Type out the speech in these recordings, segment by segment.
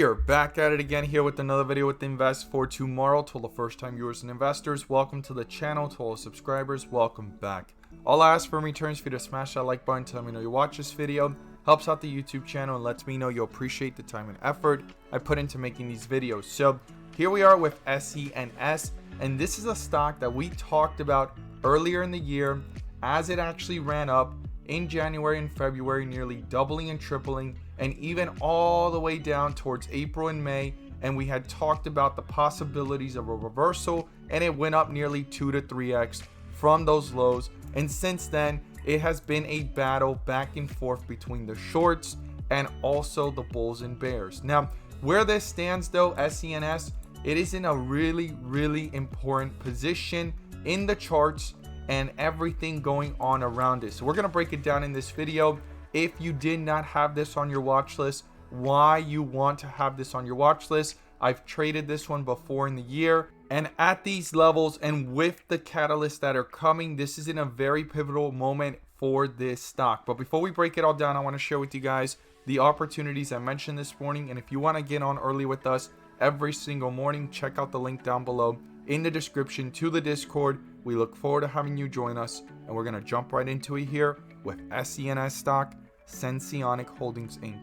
Here, back at it again here with another video with Invest for Tomorrow. To all the first time viewers and investors, welcome to the channel. To all subscribers, welcome back. All I ask for in return is for you to smash that like button, tell me you watch this video, helps out the YouTube channel and lets me know you appreciate the time and effort I put into making these videos. So here we are with SENS, and this is a stock that we talked about earlier in the year as it actually ran up in January and February, nearly doubling and tripling, and even all the way down towards April and May. And we had talked about the possibilities of a reversal, and it went up nearly 2 to 3x from those lows. And since then, it has been a battle back and forth between the shorts and also the bulls and bears. Now, where this stands though, SENS, it is in a really important position in the charts and everything going on around it. So we're going to break it down in this video. If you did not have this on your watch list, why you want to have this on your watch list. I've traded this one before in the year, and at these levels and with the catalysts that are coming, this is in a very pivotal moment for this stock. But before we break it all down, I want to share with you guys the opportunities I mentioned this morning. And if you want to get on early with us every single morning, check out the link down below in the description to the Discord. We look forward to having you join us, and we're going to jump right into it here with SENS Stock, Sensonics Holdings Inc.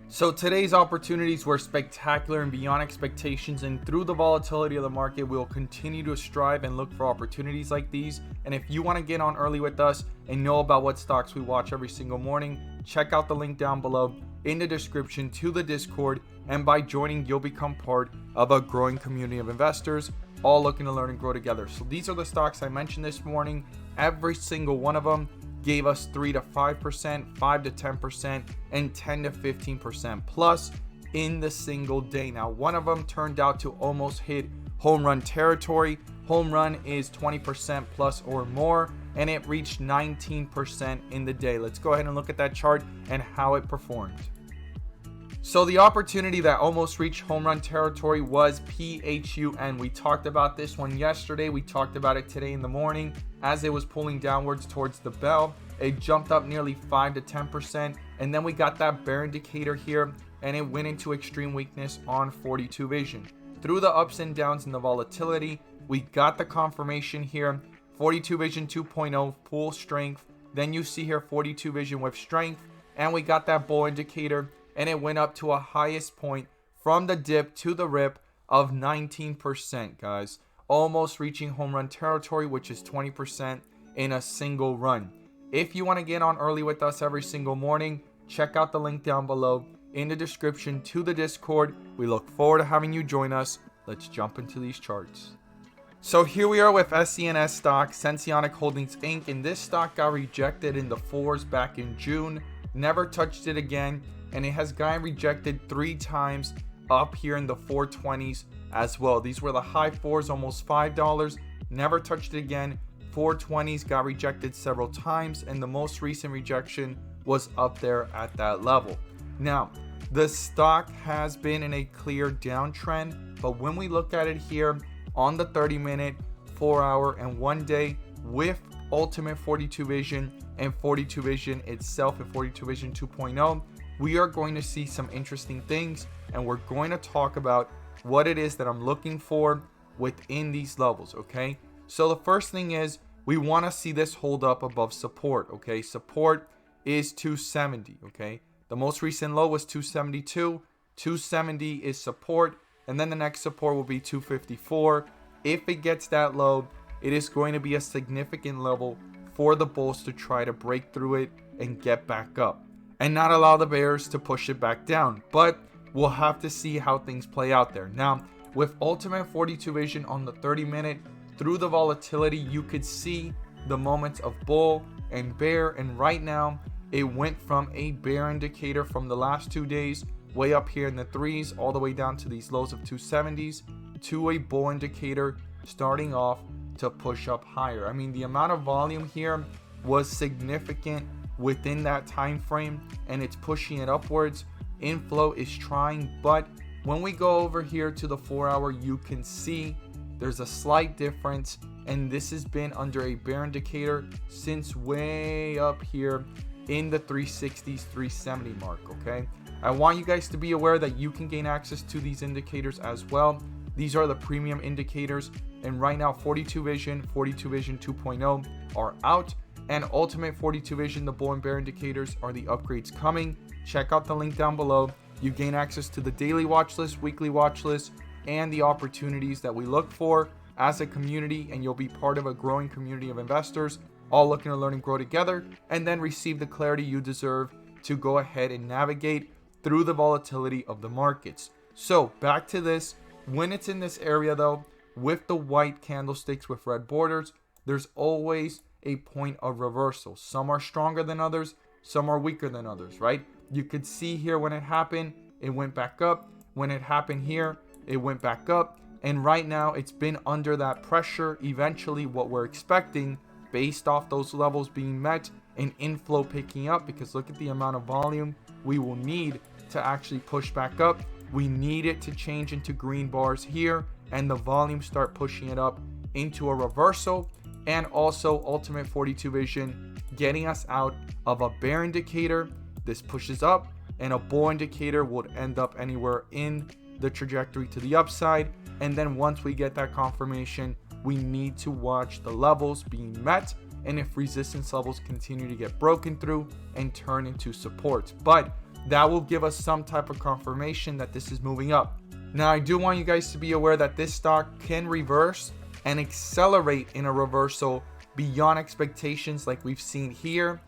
So today's opportunities were spectacular and beyond expectations, and through the volatility of the market, we will continue to strive and look for opportunities like these. And if you want to get on early with us and know about what stocks we watch every single morning, check out the link down below in the description to the Discord, and by joining, you'll become part of a growing community of investors all looking to learn and grow together. So these are the stocks I mentioned this morning. Every single one of them gave us 3 to 5%, 5 to 10%, and 10 to 15% plus in the single day. Now, one of them turned out to almost hit home run territory. Home run is 20% plus or more, and it reached 19% in the day. Let's go ahead and look at that chart and how it performed. So the opportunity that almost reached home run territory was PHUN. We talked about this one yesterday. We talked about it today in the morning. As it was pulling downwards towards the bell, it jumped up nearly 5 to 10%. And then we got that bear indicator here, and it went into extreme weakness on 42 vision. Through the ups and downs and the volatility, we got the confirmation here. 42 vision 2.0 full strength. Then you see here 42 vision with strength, and we got that bull indicator, and it went up to a highest point from the dip to the rip of 19%, guys. Almost reaching home run territory, which is 20% in a single run. If you want to get on early with us every single morning, check out the link down below in the description to the Discord. We look forward to having you join us. Let's jump into these charts. So here we are with SENS Stock, Sensonics Holdings Inc. And this stock got rejected in the 4s back in June. Never touched it again. And it has gotten rejected 3 times up here in the 420s as well. These were the high 4s, almost $5. Never touched it again. 420s got rejected several times, and the most recent rejection was up there at that level. Now, the stock has been in a clear downtrend, but when we look at it here on the 30-minute, 4-hour, and 1 day with Ultimate 42 Vision and 42 Vision itself and 42 Vision 2.0, we are going to see some interesting things, and we're going to talk about what it is that I'm looking for within these levels, okay? So the first thing is we want to see this hold up above support, okay? Support is 270, okay? The most recent low was 272. 270 is support, and then the next support will be 254. If it gets that low, it is going to be a significant level for the bulls to try to break through it and get back up, and not allow the bears to push it back down. But we'll have to see how things play out there. Now, with Ultimate 42 Vision on the 30-minute, through the volatility, you could see the moments of bull and bear. And right now, it went from a bear indicator from the last 2 days, way up here in the 3s, all the way down to these lows of 270s, to a bull indicator starting off to push up higher. I mean, the amount of volume here was significant within that time frame, and it's pushing it upwards. Inflow is trying, but when we go over here to the 4-hour, you can see there's a slight difference, and this has been under a bear indicator since way up here in the 360s, 370 mark, okay? I want you guys to be aware that you can gain access to these indicators as well. These are the premium indicators, and right now 42 Vision, 42 Vision 2.0 are out, and Ultimate 42 Vision, the bull and bear indicators, are the upgrades coming. Check out the link down below. You gain access to the daily watch list, weekly watch list, and the opportunities that we look for as a community, and you'll be part of a growing community of investors all looking to learn and grow together, and then receive the clarity you deserve to go ahead and navigate through the volatility of the markets. So back to this. When it's in this area though, with the white candlesticks with red borders, there's always a point of reversal. Some are stronger than others, some are weaker than others, right? You could see here when it happened, it went back up. When it happened here, it went back up. And right now it's been under that pressure. Eventually what we're expecting, based off those levels being met and inflow picking up, because look at the amount of volume we will need to actually push back up. We need it to change into green bars here, and the volume start pushing it up into a reversal. And also Ultimate 42 Vision getting us out of a bear indicator. This pushes up, and a bull indicator would end up anywhere in the trajectory to the upside. And then once we get that confirmation, we need to watch the levels being met, and if resistance levels continue to get broken through and turn into support. But that will give us some type of confirmation that this is moving up. Now, I do want you guys to be aware that this stock can reverse and accelerate in a reversal beyond expectations, like we've seen here,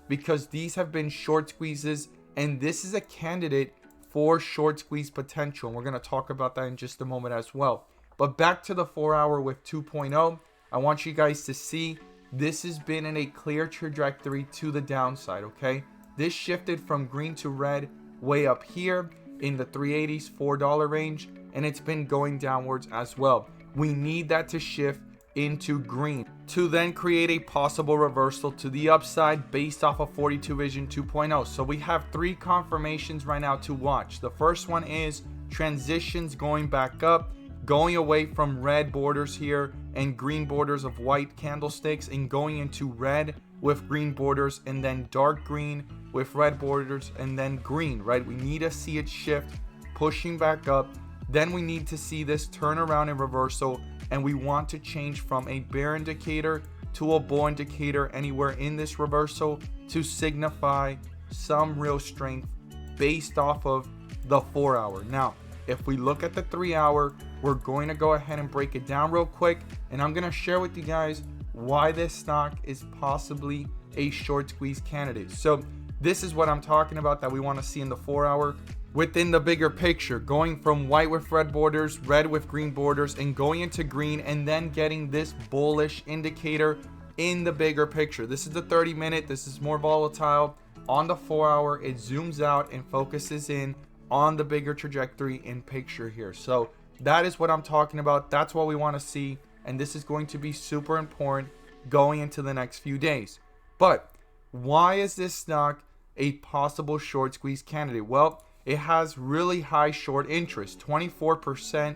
because these have been short squeezes, and this is a candidate for short squeeze potential. And we're going to talk about that in just a moment as well. But back to the 4 hour with 2.0, I want you guys to see this has been in a clear trajectory to the downside, okay? This shifted from green to red way up here in the 380s, $4 range, and it's been going downwards as well. We need that to shift into green to then create a possible reversal to the upside based off of 42 Vision 2.0. So we have 3 confirmations right now to watch. The first one is transitions going back up, going away from red borders here and green borders of white candlesticks, and going into red with green borders, and then dark green with red borders, and then green, right? We need to see it shift, pushing back up. Then we need to see this turn around in reversal, and we want to change from a bear indicator to a bull indicator anywhere in this reversal to signify some real strength based off of the 4 hour. Now, if we look at the 3 hour, we're going to go ahead and break it down real quick, and I'm going to share with you guys why this stock is possibly a short squeeze candidate. So this is what I'm talking about that we want to see in the 4 hour within the bigger picture, going from white with red borders, red with green borders, and going into green, and then getting this bullish indicator in the bigger picture. This is the 30-minute. This is more volatile. On the 4 hour, it zooms out and focuses in on the bigger trajectory in picture here. So that is what I'm talking about. That's what we want to see, and this is going to be super important going into the next few days. But why is this stock a possible short squeeze candidate? Well, it has really high short interest. 24%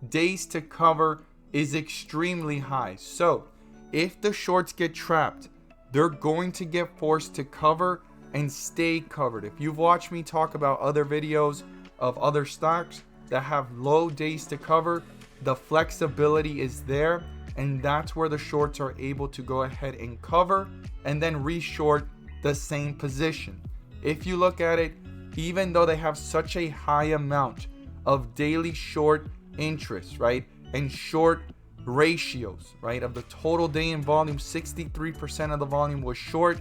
days to cover is extremely high. So if the shorts get trapped, they're going to get forced to cover and stay covered. If you've watched me talk about other videos of other stocks that have low days to cover, the flexibility is there, and that's where the shorts are able to go ahead and cover and then reshort the same position. If you look at it, even though they have such a high amount of daily short interest, right, and short ratios, right, of the total day in volume, 63% of the volume was short.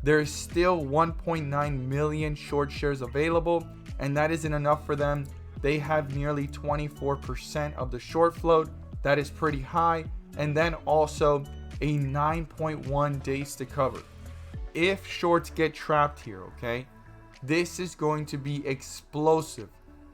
There is still 1.9 million short shares available, and that isn't enough for them. They have nearly 24% of the short float. That is pretty high. And then also a 9.1 days to cover. If shorts get trapped here, okay, this is going to be explosive.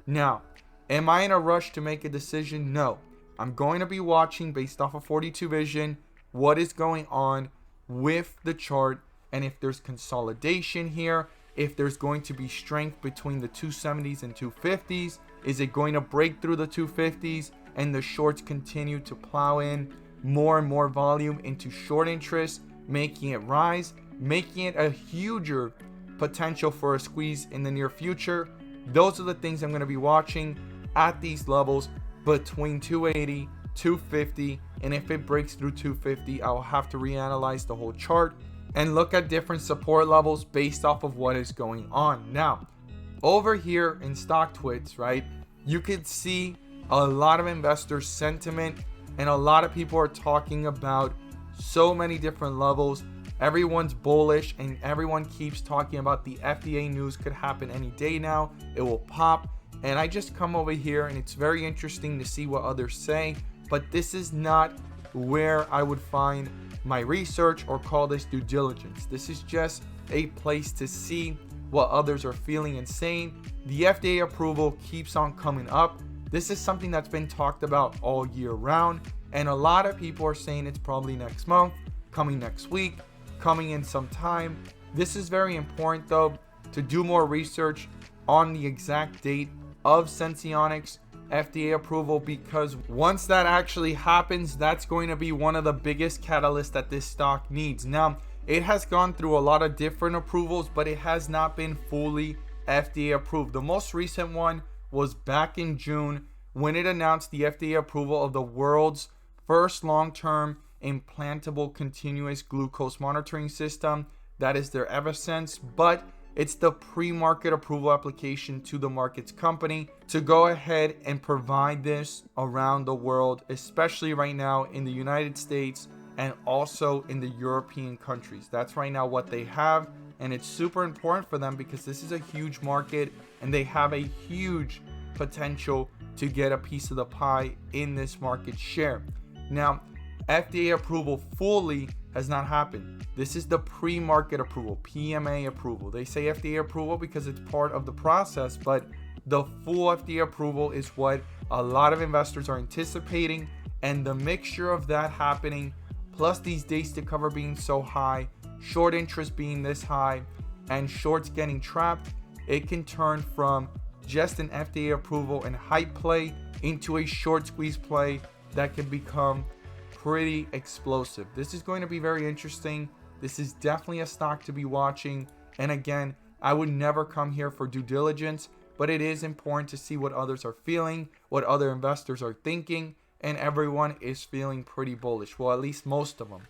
Now, am I in a rush to make a decision? No. I'm going to be watching based off of 42 Vision what is going on with the chart, and if there's consolidation here, if there's going to be strength between the 270s and 250s. Is it going to break through the 250s and the shorts continue to plow in more and more volume into short interest, making it rise, making it a huger potential for a squeeze in the near future. Those are the things I'm going to be watching at these levels between 280, 250, and if it breaks through 250, I'll have to reanalyze the whole chart and look at different support levels based off of what is going on. Now, over here in StockTwits, right, you could see a lot of investor sentiment and a lot of people are talking about so many different levels. Everyone's bullish and everyone keeps talking about the FDA news could happen any day now. It will pop. And I just come over here and it's very interesting to see what others say, but this is not where I would find my research or call this due diligence. This is just a place to see what others are feeling and saying. The FDA approval keeps on coming up. This is something that's been talked about all year round, and a lot of people are saying it's probably next month, coming next week, coming in some time. This is very important though, to do more research on the exact date of Sensonics FDA approval, because once that actually happens, that's going to be one of the biggest catalysts that this stock needs. Now, it has gone through a lot of different approvals, but it has not been fully FDA approved. The most recent one was back in June when it announced the FDA approval of the world's first long-term implantable continuous glucose monitoring system. That is their Eversense, but it's the pre-market approval application to the markets company to go ahead and provide this around the world, especially right now in the United States and also in the European countries. That's right now what they have, and it's super important for them because this is a huge market and they have a huge potential to get a piece of the pie in this market share. Now, FDA approval fully has not happened. This is the pre-market approval, PMA approval. They say FDA approval because it's part of the process, but the full FDA approval is what a lot of investors are anticipating, and the mixture of that happening, plus these days to cover being so high, short interest being this high, and shorts getting trapped, it can turn from just an FDA approval and hype play into a short squeeze play that can become pretty explosive. This is going to be very interesting. This is definitely a stock to be watching. And again, I would never come here for due diligence, but it is important to see what others are feeling, what other investors are thinking, and everyone is feeling pretty bullish. Well, at least most of them.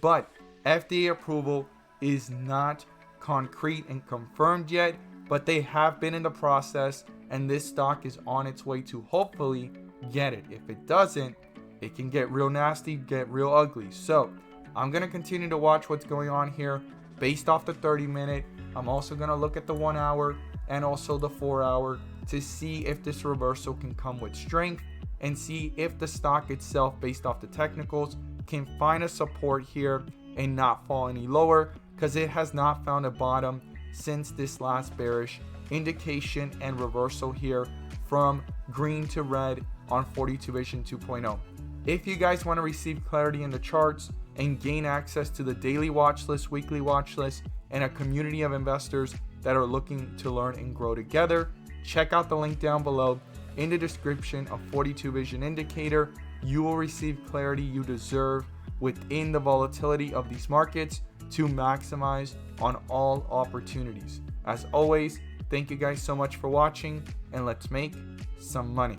But FDA approval is not concrete and confirmed yet, but they have been in the process, and this stock is on its way to hopefully get it. If it doesn't, it can get real nasty, get real ugly. So I'm going to continue to watch what's going on here based off the 30-minute. I'm also going to look at the 1 hour and also the 4 hour to see if this reversal can come with strength and see if the stock itself, based off the technicals, can find a support here and not fall any lower, because it has not found a bottom since this last bearish indication and reversal here from green to red on 42 Vision 2.0. If you guys want to receive clarity in the charts and gain access to the daily watch list, weekly watch list, and a community of investors that are looking to learn and grow together, check out the link down below in the description of 42 Vision Indicator. You will receive clarity you deserve within the volatility of these markets to maximize on all opportunities. As always, thank you guys so much for watching, and let's make some money.